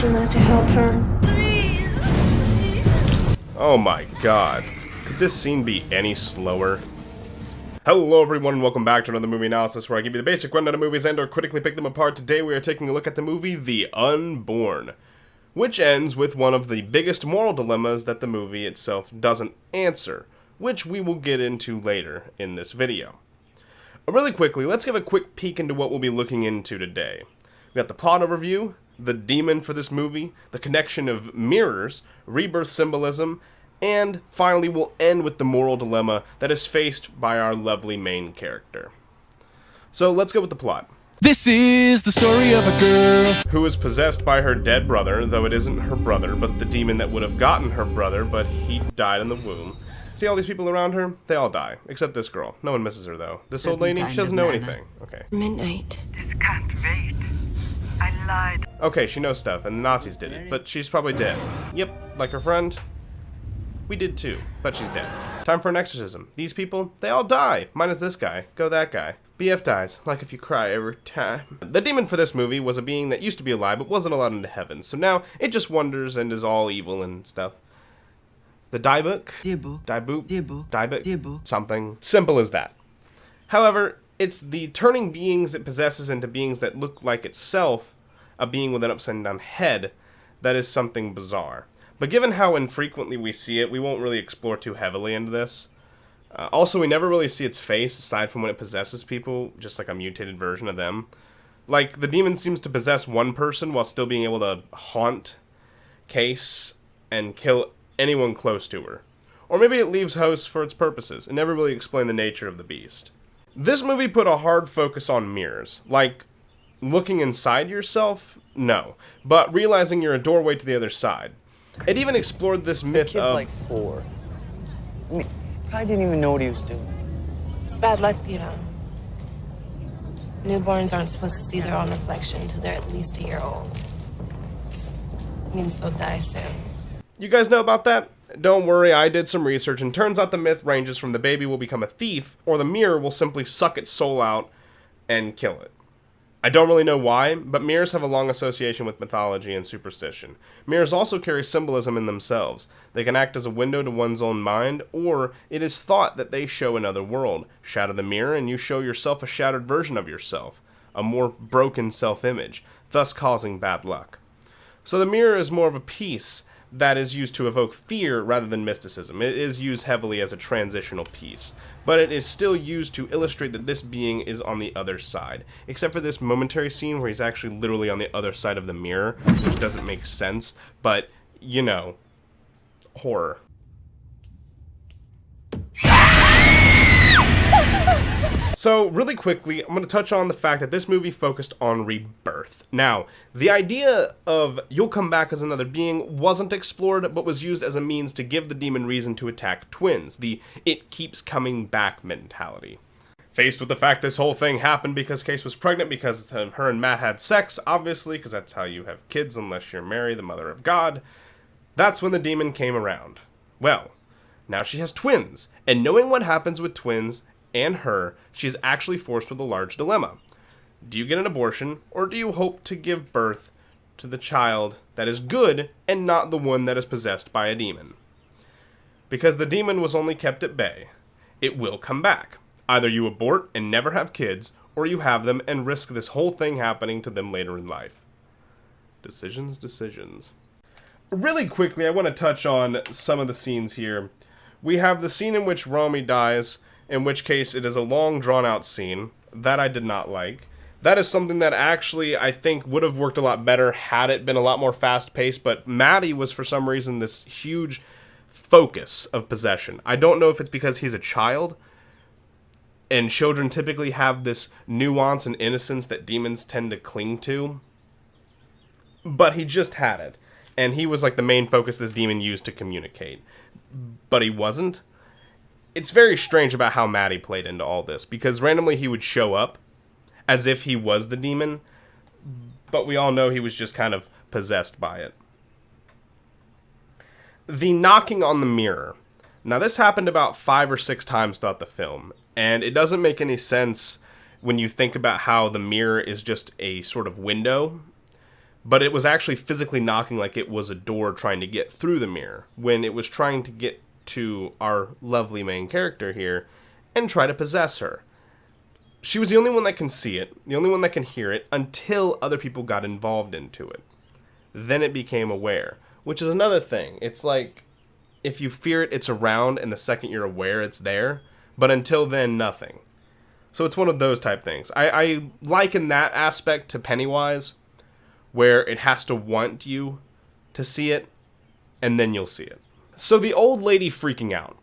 you not to help her. Oh my god. Could this scene be any slower? Hello everyone and welcome back to another movie analysis where I give you the basic rundown of movies and or critically pick them apart. Today we are taking a look at the movie The Unborn, which ends with one of the biggest moral dilemmas that the movie itself doesn't answer, which we will get into later in this video. Really quickly, let's give a quick peek into what we'll be looking into today. We got the plot overview, the demon for this movie, the connection of mirrors, rebirth symbolism, and finally we'll end with the moral dilemma that is faced by our lovely main character. So let's go with the plot. This is the story of a girl who is possessed by her dead brother, though it isn't her brother, but the demon that would have gotten her brother, but he died in the womb. See all these people around her? They all die, except this girl. No one misses her, though. This old lady, she doesn't know anything. Okay. Midnight. This can't wait. I lied. Okay, she knows stuff, and the Nazis did it, but she's probably dead. Yep, like her friend. We did too, but she's dead. Time for an exorcism. These people, they all die. Minus this guy. Go that guy. BF dies, like if you cry every time. The demon for this movie was a being that used to be alive, but wasn't allowed into heaven, so now it just wanders and is all evil and stuff. The die book, something simple as that. However, it's the turning beings it possesses into beings that look like itself, a being with an upside down head, that is something bizarre. But given how infrequently we see it, we won't really explore too heavily into this. Also, we never really see its face aside from when it possesses people, just like a mutated version of them. Like, the demon seems to possess one person while still being able to haunt, case, and kill anyone close to her. Or maybe it leaves hosts for its purposes, and never really explain the nature of the beast. This movie put a hard focus on mirrors. Like, looking inside yourself? No. But realizing you're a doorway to the other side. It even explored this myth kid's of... like 4. I mean, I didn't even know what he was doing. It's bad luck, you know. Newborns aren't supposed to see their own reflection until they're at least a year old. It means they'll die soon. You guys know about that? Don't worry, I did some research, and turns out the myth ranges from the baby will become a thief, or the mirror will simply suck its soul out and kill it. I don't really know why, but mirrors have a long association with mythology and superstition. Mirrors also carry symbolism in themselves. They can act as a window to one's own mind, or it is thought that they show another world. Shatter the mirror and you show yourself a shattered version of yourself, a more broken self-image, thus causing bad luck. So the mirror is more of a piece that is used to evoke fear rather than mysticism. It is used heavily as a transitional piece, but it is still used to illustrate that this being is on the other side, except for this momentary scene where he's actually literally on the other side of the mirror, which doesn't make sense, but, you know, horror. So, really quickly, I'm going to touch on the fact that this movie focused on rebirth. Now, the idea of you'll come back as another being wasn't explored, but was used as a means to give the demon reason to attack twins, the it keeps coming back mentality. Faced with the fact this whole thing happened because Case was pregnant because her and Matt had sex, obviously, because that's how you have kids unless you're Mary, the mother of God, that's when the demon came around. Well, now she has twins, and knowing what happens with twins and her, she is actually forced with a large dilemma. Do you get an abortion, or do you hope to give birth to the child that is good and not the one that is possessed by a demon? Because the demon was only kept at bay, it will come back. Either you abort and never have kids, or you have them and risk this whole thing happening to them later in life. Decisions, decisions. Really quickly, I want to touch on some of the scenes here. We have the scene in which Romy dies, in which case it is a long, drawn-out scene. That I did not like. That is something that actually, I think, would have worked a lot better had it been a lot more fast-paced, but Maddie was, for some reason, this huge focus of possession. I don't know if it's because he's a child, and children typically have this nuance and innocence that demons tend to cling to, but he just had it, and he was like the main focus this demon used to communicate. But he wasn't. It's very strange about how Maddie played into all this, because randomly he would show up as if he was the demon, but we all know he was just kind of possessed by it. The knocking on the mirror. Now this happened about 5 or 6 times throughout the film, and it doesn't make any sense when you think about how the mirror is just a sort of window, but it was actually physically knocking like it was a door trying to get through the mirror, when it was trying to get to our lovely main character here and try to possess her. She was the only one that can see it, the only one that can hear it, until other people got involved into it. Then it became aware, which is another thing. It's like, if you fear it, it's around, and the second you're aware, it's there, but until then, nothing. So it's one of those type things. I liken that aspect to Pennywise, where it has to want you to see it, and then you'll see it. So the old lady freaking out,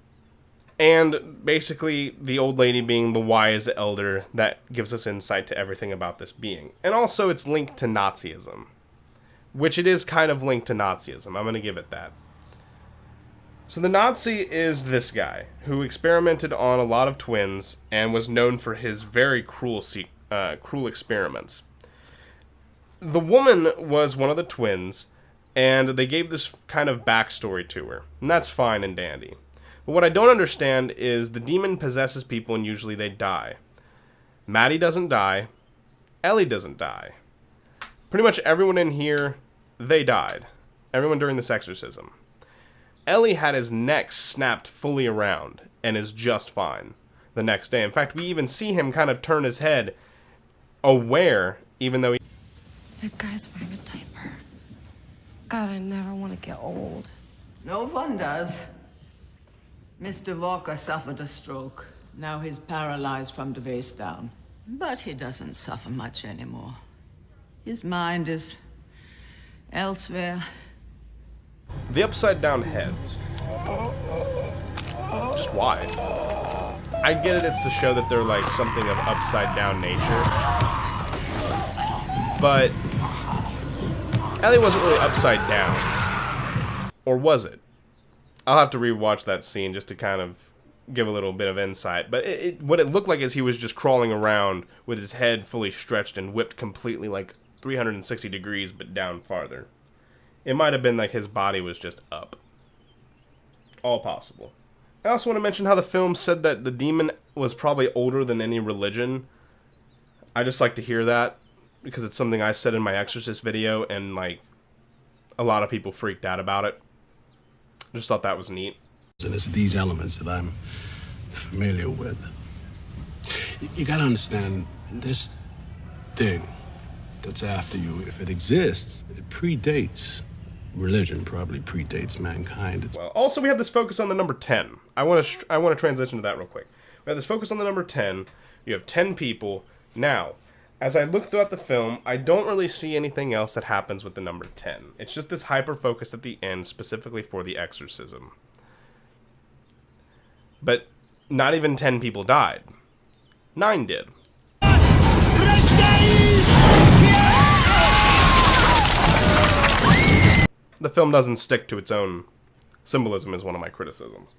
and basically the old lady being the wise elder that gives us insight to everything about this being. And also it's linked to Nazism, which it is kind of linked to Nazism. I'm going to give it that. So the Nazi is this guy who experimented on a lot of twins and was known for his very cruel experiments. The woman was one of the twins, and they gave this kind of backstory to her, and that's fine and dandy. But what I don't understand is the demon possesses people and usually they die. Maddie doesn't die. Ellie doesn't die. Pretty much everyone in here, they died. Everyone during this exorcism. Ellie had his neck snapped fully around and is just fine the next day. In fact, we even see him kind of turn his head aware, even though he... That guy's wearing a diaper. God, I never want to get old. No one does. Mr. Walker suffered a stroke. Now he's paralyzed from the waist down. But he doesn't suffer much anymore. His mind is elsewhere. The upside down heads. Just why? I get it, it's to show that they're like something of upside down nature. But Ellie wasn't really upside down. Or was it? I'll have to rewatch that scene just to kind of give a little bit of insight. But what it looked like is he was just crawling around with his head fully stretched and whipped completely like 360 degrees but down farther. It might have been like his body was just up. All possible. I also want to mention how the film said that the demon was probably older than any religion. I just like to hear that because it's something I said in my Exorcist video and like a lot of people freaked out about it. I just thought that was neat. And it's these elements that I'm familiar with. You gotta understand, this thing that's after you, if it exists, it predates religion, probably predates mankind. Well, also we have this focus on the number 10. I want to transition to that real quick. We have this focus on the number 10. You have 10 people. Now, as I look throughout the film, I don't really see anything else that happens with the number 10. It's just this hyper-focus at the end, specifically for the exorcism. But not even 10 people died. 9 did. The film doesn't stick to its own symbolism is one of my criticisms.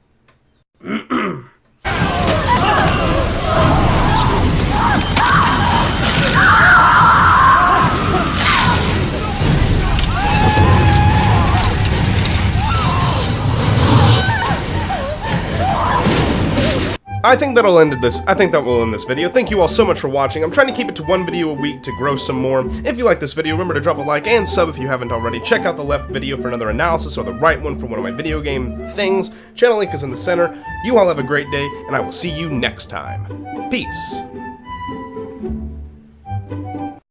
I think that will end this video. Thank you all so much for watching. I'm trying to keep it to one video a week to grow some more. If you like this video, remember to drop a like and sub if you haven't already. Check out the left video for another analysis, or the right one for one of my video game things. Channel link is in the center. You all have a great day, and I will see you next time. Peace.